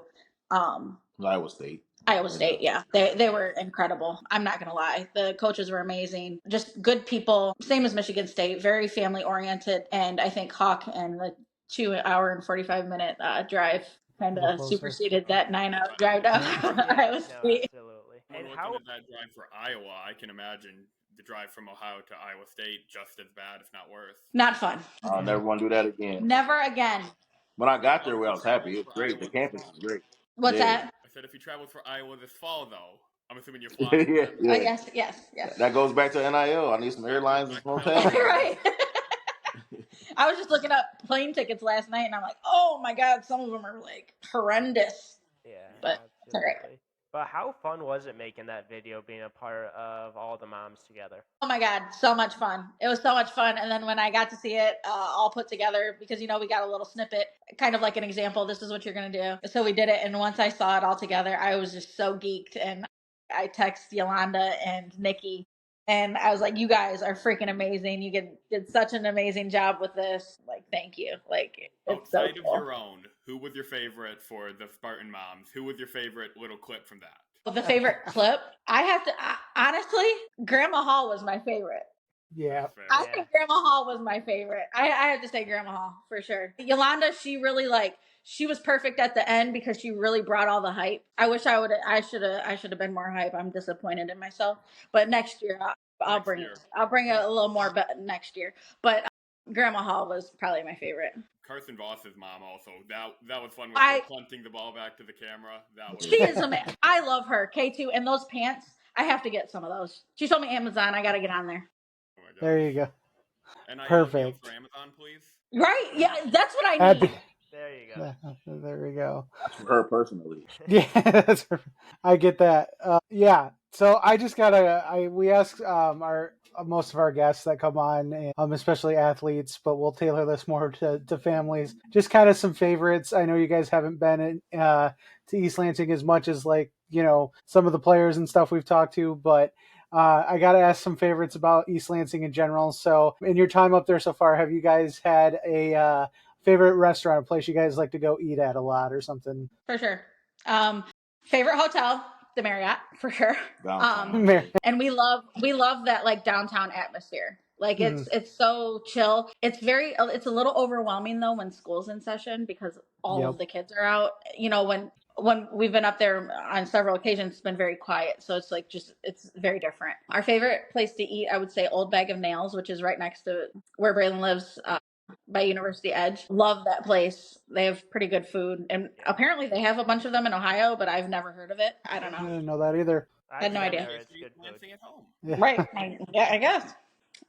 Iowa State. Iowa State, yeah. They were incredible. I'm not going to lie. The coaches were amazing. Just good people. Same as Michigan State, very family oriented. And I think Hawk and the 2 hour and 45-minute drive kind A little of closer. superseded that 9 hour drive to Iowa State. Absolutely. When And looking at that drive for Iowa, I can imagine the drive from Ohio to Iowa State just as bad, if not worse. Not fun. I'll never want to do that again. Never again. When I got Well, there, if I you was happy. traveled It was for great. Iowa The this campus fall, is great. What's Yeah. that? I said if you traveled for Iowa this fall, though, I'm assuming you're flying yeah, again. yeah. Yes. That goes back to NIL. I need some airlines and some hotels. Right. I was just looking up plane tickets last night, and I'm like, oh my god, some of them are like horrendous. yeah, But it's all right. absolutely. But how fun was it making that video, being a part of all the moms together? Oh my god, so much fun. It was so much fun. And then when I got to see it all put together, because we got a little snippet, kind of like an example, this is what you're going to do. So we did it, and once I saw it all together, I was just so geeked, and I texted Yolanda and Nikki, and I was like, you guys are freaking amazing. You did such an amazing job with this. Like, thank you. Like, it's so Outside cool. of your own, who was your favorite for the Spartan moms? Who was your favorite little clip from that? The favorite clip, honestly, Grandma Hall was my favorite. Yeah. I think Grandma Hall was my favorite. I have to say Grandma Hall for sure. Yolanda, she really she was perfect at the end because she really brought all the hype. I wish I should have been more hype. I'm disappointed in myself. But next year I'll bring it. I'll bring it a little more next year. But Grandma Hall was probably my favorite. Carson Voss's mom also. That was fun with I- her punting the ball back to the camera. That was She is amazing. I love her. K2 and those pants. I have to get some of those. She told me Amazon. I got to get on there. oh my There gosh. you go. And I Perfect. for Amazon, please. Right? Yeah, that's what I Had need. to- There you go. There we go. That's for her personally. Yeah, that's perfect. I get that. Yeah. So I just we ask our most of our guests that come on, and, especially athletes, but we'll tailor this more to families. Just kind of some favorites. I know you guys haven't been to East Lansing as much as some of the players and stuff we've talked to, but I got to ask some favorites about East Lansing in general. So in your time up there so far, have you guys had a favorite restaurant, a place you guys like to go eat at a lot or something? For sure. Favorite hotel, the Marriott, for sure. And we love that like downtown atmosphere. Like it's so chill. It's a little overwhelming though when school's in session because all of the kids are out. When we've been up there on several occasions, it's been very quiet. So it's like it's very different. Our favorite place to eat, I would say Old Bag of Nails, which is right next to where Braylon lives, by University Edge. Love that place. They have pretty good food. And apparently they have a bunch of them in Ohio, but I've never heard of it. I don't know. I didn't know that either. I had no idea. It's good food. At home. Yeah. Right. I guess.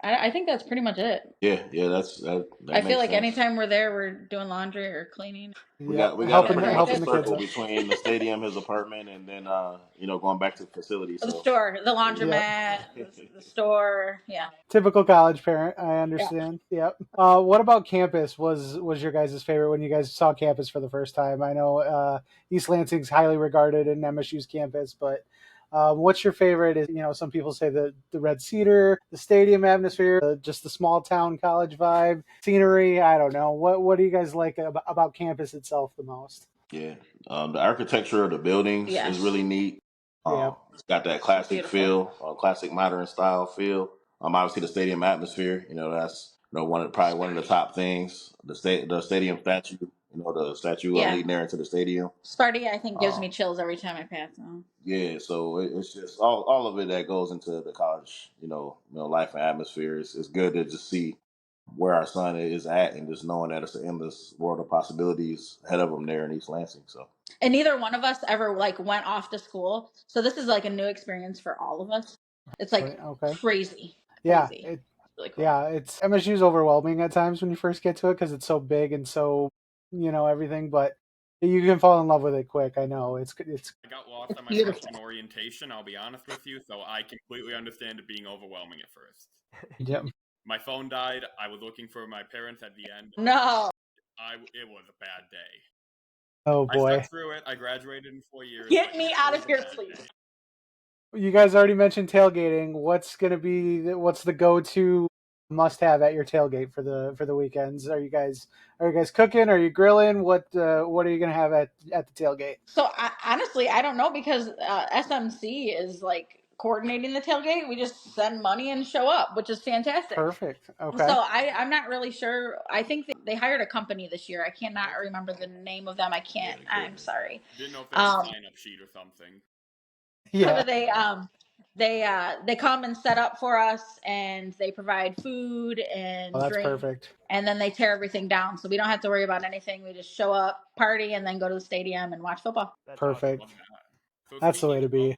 I think that's pretty much it. Yeah, that I feel like sense. anytime we're there, we're doing laundry or cleaning. We got helping pretty the much a kids circle out. between the stadium, his apartment, and then going back to the facility. The store, the laundromat, the store. Yeah. Typical college parent. I understand. Yep. What about campus? Was your guys' favorite when you guys saw campus for the first time? I know East Lansing's highly regarded in MSU's campus, but what's your favorite? Is some people say the Red Cedar, the stadium atmosphere, just the small town college vibe, scenery. I don't know. What do you guys like about campus itself the most? Yeah, the architecture of the buildings is really neat. It's got that classic feel, classic modern style feel. Obviously the stadium atmosphere. That's one of the top things. The stadium statue. The statue leading there into the stadium. Sparty, I think, gives me chills every time I pass them. Yeah, so it's just all of it that goes into the college, life and atmosphere. It's good to just see where our son is at and just knowing that it's an endless world of possibilities ahead of him there in East Lansing. So. And neither one of us ever went off to school, so this is like a new experience for all of us. It's like crazy. Yeah, it's really cool. Yeah, it's MSU's overwhelming at times when you first get to it because it's so big and so everything, but you can fall in love with it quick. I know it's. I got lost on my freshman orientation. I'll be honest with you, so I completely understand it being overwhelming at first. Yep. My phone died. I was looking for my parents at the end. No. It was a bad day. Oh boy. I stuck through it. I graduated in 4 years. Get me out of here, please. You guys already mentioned tailgating. What's the go-to must-have at your tailgate for the weekends? Are you guys cooking? Are you grilling? What are you gonna have at the tailgate? So honestly, I don't know because SMC is like coordinating the tailgate. We just send money and show up, which is fantastic. Perfect. Okay. So I'm not really sure. I think they hired a company this year. I cannot remember the name of them. I can't. I'm sorry. Didn't know if there was a sign-up sheet or something. Yeah. They come and set up for us, and they provide food and that's drink. Perfect. And then they tear everything down, so we don't have to worry about anything. We just show up, party, and then go to the stadium and watch football. Perfect. Awesome. So that's the way to be.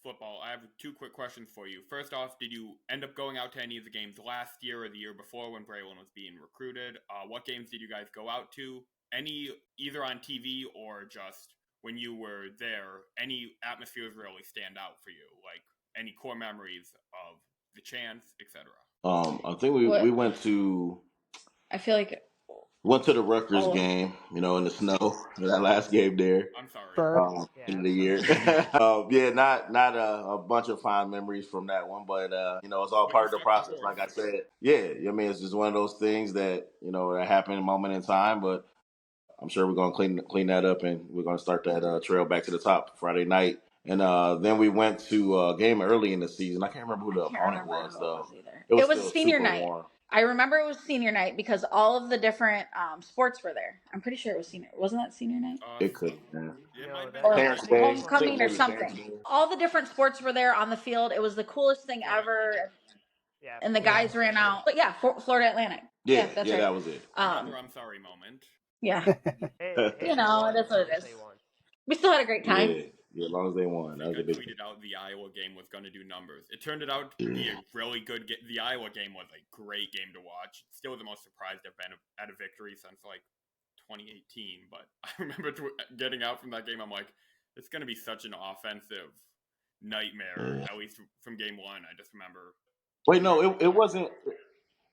Football. I have 2 quick questions for you. First off, did you end up going out to any of the games last year or the year before when Braylon was being recruited? What games did you guys go out to? Any either on TV or just when you were there? Any atmospheres really stand out for you? Like any core memories of the chants, etc. I think we went to. I feel like. Went to the Rutgers game, in the snow. That last game there. I'm sorry. In the year. Not a bunch of fond memories from that one, but it's all part of the process. Like I said, it's just one of those things that that happen in a moment in time. But I'm sure we're gonna clean that up, and we're gonna start that trail back to the top Friday night. And then we went to a game early in the season. I can't remember who the opponent was though. It was senior night. Warm. I remember it was senior night because all of the different sports were there. I'm pretty sure it was senior. Wasn't that senior night? It could. Or homecoming or something. All the different sports were there on the field. It was the coolest thing ever. Yeah. And the guys ran out. But Florida Atlantic. Yeah, that's yeah, right. that was it. Another I'm sorry moment. Yeah, Hey, you they know, won. that's As what long it as is. they won. We still had a great time. Yeah, yeah, as long as they I won, that think was I a big thing. tweeted out the Iowa game was going to do numbers. It turned out to be a really good game. The Iowa game was a great game to watch. Still the most surprised I've been at a victory since like 2018. But I remember getting out from that game. I'm like, it's going to be such an offensive nightmare. Yeah. At least from game one, I just remember. Wait, no, it wasn't.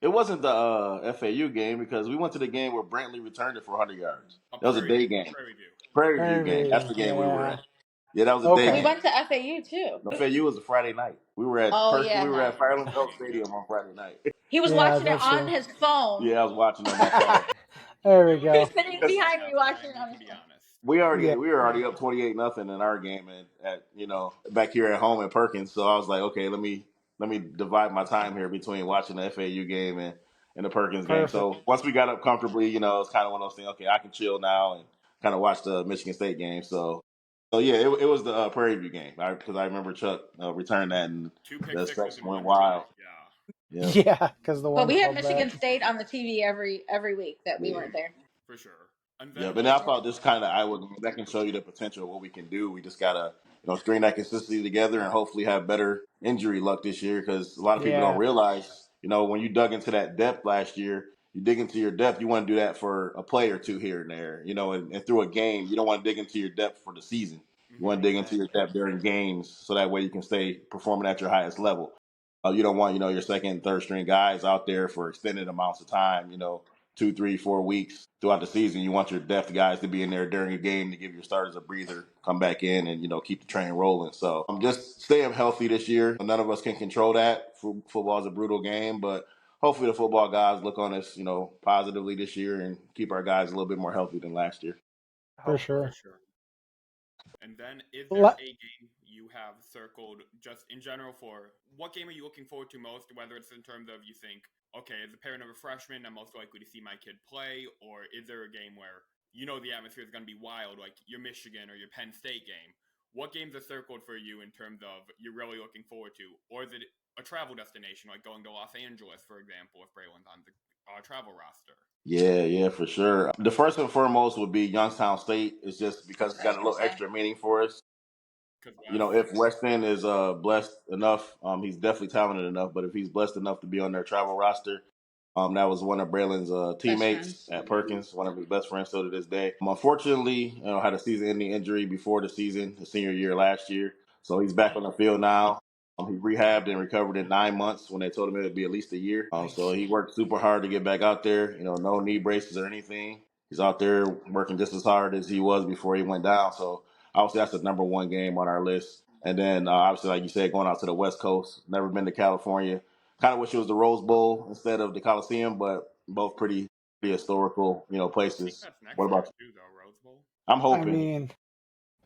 It wasn't the FAU game because we went to the game where Brantley returned it for 100 yards. A That was a Prairie day View. game. Prairie View. Prairie View game. That's Prairie, the game we were yeah. at. Yeah, that was a day Okay. We game. went to FAU too. No, FAU was a Friday night. We were at Oh yeah, we were no. at Fireland Belt Stadium on Friday night. He was Yeah, watching it that's on true. his phone. Yeah, I was watching on my phone. There we It was go. Sitting at behind me watching it halftime, on to his be phone. honest. Yeah. We were already up 28-0 in our game and at back here at home at Perkins. So I was like, okay, let me divide my time here between watching the FAU game and the Perkins game. Perfect. So once we got up comfortably, it's kind of one of those things. Okay, I can chill now and kind of watch the Michigan State game. So yeah, it was the Prairie View game because I remember Chuck returned that and 2 pick the sixes section in went one drive. wild. Yeah, Yeah. Yeah, because the But one we had called Michigan back. State on the TV every week that we weren't there. for sure. And Yeah, then but I thought this kind of Iowa game that can show you the potential of what we can do. We just gotta, string that consistency together and hopefully have better injury luck this year because a lot of people don't Yeah, realize, when you dug into that depth last year, you dig into your depth. You want to do that for a play or two here and there, and through a game. You don't want to dig into your depth for the season. You want to dig into your depth during games so that way you can stay performing at your highest level. You don't want, your second and third string guys out there for extended amounts of time, 2, 3, 4 weeks throughout the season. You want your depth guys to be in there during a game to give your starters a breather, come back in and, keep the train rolling. So just staying healthy this year. None of us can control that. Football is a brutal game, but hopefully the football guys look on us, positively this year and keep our guys a little bit more healthy than last year. for Hopefully. sure. sure. And then, is there Le- a game you have circled just in general for what game are you looking forward to most? Whether it's in terms of you think, okay, as a parent of a freshman, I'm most likely to see my kid play, or is there a game where the atmosphere is going to be wild, like your Michigan or your Penn State game? What games are circled for you in terms of you're really looking forward to, or is it a travel destination like going to Los Angeles, for example, if Braylon's on the travel roster? Yeah, for sure. The first and foremost would be Youngstown State. It's just because it's got a little extra meaning for us. If Weston is blessed enough, he's definitely talented enough. But if he's blessed enough to be on their travel roster, that was one of Braylon's teammates at Perkins, one of his best friends still to this day. Unfortunately, had a season-ending injury before the season, the senior year last year. So he's back on the field now. He rehabbed and recovered in 9 months when they told him it would be at least a year. So he worked super hard to get back out there. No knee braces or anything. He's out there working just as hard as he was before he went down. So obviously that's the number one game on our list. And then obviously, like you said, going out to the West Coast. Never been to California. Kind of wish it was the Rose Bowl instead of the Coliseum, but both pretty historical, I think places. that's next What year about too, though, Rose Bowl. I'm I hoping. mean,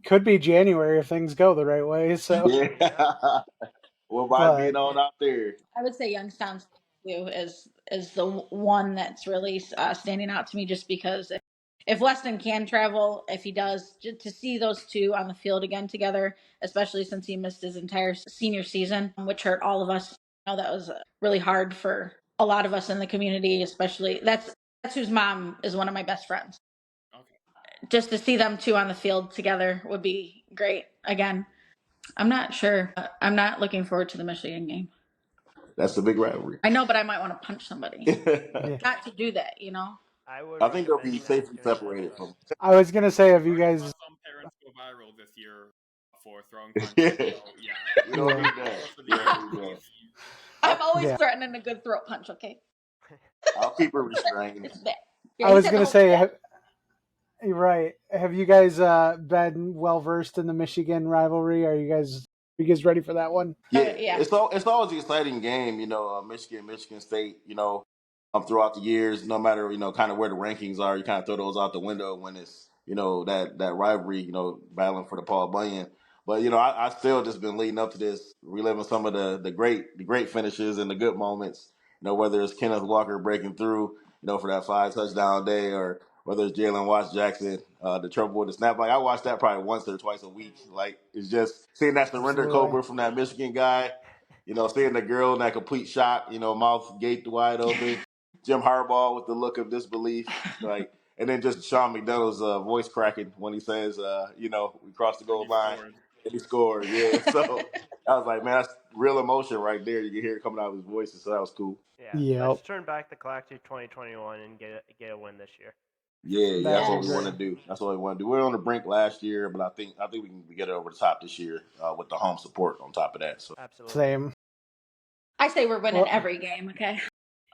could be January if things go the right way. So, Yeah. What about but being on out there? I would say Youngstown too is the one that's really standing out to me, just because if Weston can travel, if he does, to see those two on the field again together, especially since he missed his entire senior season, which hurt all of us. That was really hard for a lot of us in the community, especially that's whose mom is one of my best friends. Okay. Just to see them two on the field together would be great. Again, I'm not sure. I'm not looking forward to the Michigan game. That's the big rivalry. I know, but I might want to punch somebody. yeah. Not to do that, I would I think they'll recommend be not safely doing that, separated but from. I was gonna say, have you Already guys? saw some parents go viral this year for throwing punches. Yeah. So, yeah. We don't Yeah. need that. We don't need that. I'm always Yeah. threatening a good throat punch. Okay, I'll keep it restrained. it's bad. I was gonna say, you're right. Have you guys been well versed in the Michigan rivalry? Are you guys ready for that one? Yeah, Yeah. it's always an exciting game, Michigan State, throughout the years, no matter, kind of where the rankings are, you kind of throw those out the window when it's, that rivalry, battling for the Paul Bunyan. But, I still just been leading up to this, reliving some of the great finishes and the good moments, whether it's Kenneth Walker breaking through, for that 5 touchdown day or whether it's Jalen Watts Jackson, the trouble with the snap. Like I watch that probably once or twice a week. Like it's just seeing that surrender Absolutely. cobra from that Michigan guy, seeing the girl in that complete shot, mouth gaped wide open. Jim Harbaugh with the look of disbelief, like, and then just Sean McDonald's voice cracking when he says, we crossed the And goal he line scored. and he scored. Yeah, so I was like, man, that's real emotion right there. You can hear it coming out of his voice, so that was cool. Yeah, Yep. let's turn back the clock to 2021 and get a win this year. Yeah, That'd that's be what we want to great. do. That's what we want to do. We were on the brink last year, but I think we can get it over the top this year with the home support on top of that. So Absolutely. Same. I say we're winning Well, every game. Okay.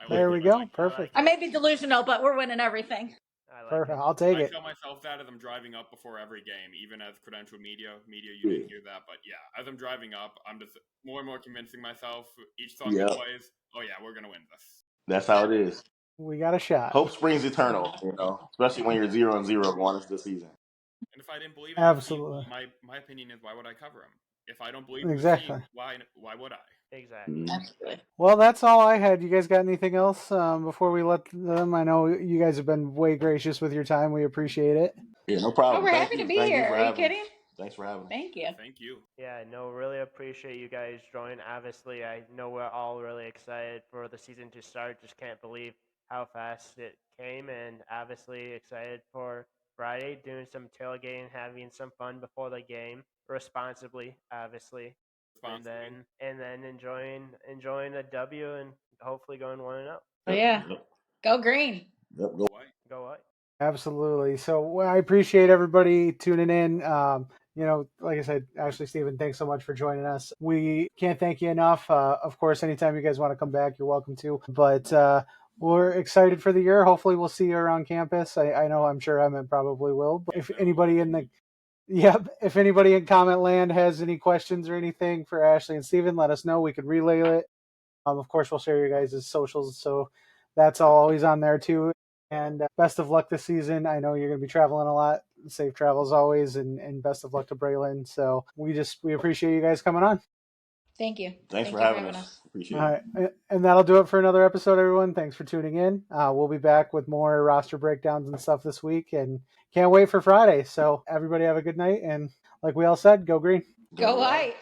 there we I go. like that. Perfect. I may be delusional, but we're winning everything. I like Perfect. it. I'll take I it. tell myself that as I'm driving up before every game, even as credentialed media, you didn't hear that, but yeah, as I'm driving up, I'm just more and more convincing myself each song yeah, that plays, oh yeah, we're gonna win this. that's how it is. We got a shot. Hope springs eternal, especially when you're 0-0 going into the season. And if I didn't believe in Absolutely. the team, my opinion is, why would I cover him? If I don't believe in the Exactly. team, why would I? Exactly. Absolutely. Well, that's all I had. You guys got anything else before we let them? I know you guys have been way gracious with your time. We appreciate it. Yeah, no problem. Oh, we're Thank happy you. to be Thank you here. for Are you having us. kidding? Thanks for having us. Thank you. Thank you. Yeah, no, really appreciate you guys joining. Obviously, I know we're all really excited for the season to start. Just can't believe how fast it came, and obviously excited for Friday, doing some tailgating, having some fun before the game, responsibly, obviously, and then enjoying a W and hopefully going 1-0. Oh, yeah. Go green. Yep, go. Go White. Absolutely. So I appreciate everybody tuning in. Like I said, Ashleigh, Steven, thanks so much for joining us. We can't thank you enough. Of course, anytime you guys want to come back, you're welcome to. But we're excited for the year. Hopefully, we'll see you around campus. I know, I'm sure Emmett probably will. But if anybody if anybody in comment land has any questions or anything for Ashleigh and Steven, let us know. We could relay it. Of course, we'll share your guys' socials, so that's always on there too. And best of luck this season. I know you're going to be traveling a lot. Safe travels always, and best of luck to Braylon. So we appreciate you guys coming on. Thank you. Thanks for you having us. Appreciate it. All right, and that'll do it for another episode, everyone. Thanks for tuning in. We'll be back with more roster breakdowns and stuff this week, and can't wait for Friday. So everybody have a good night, and like we all said, go green. Go White.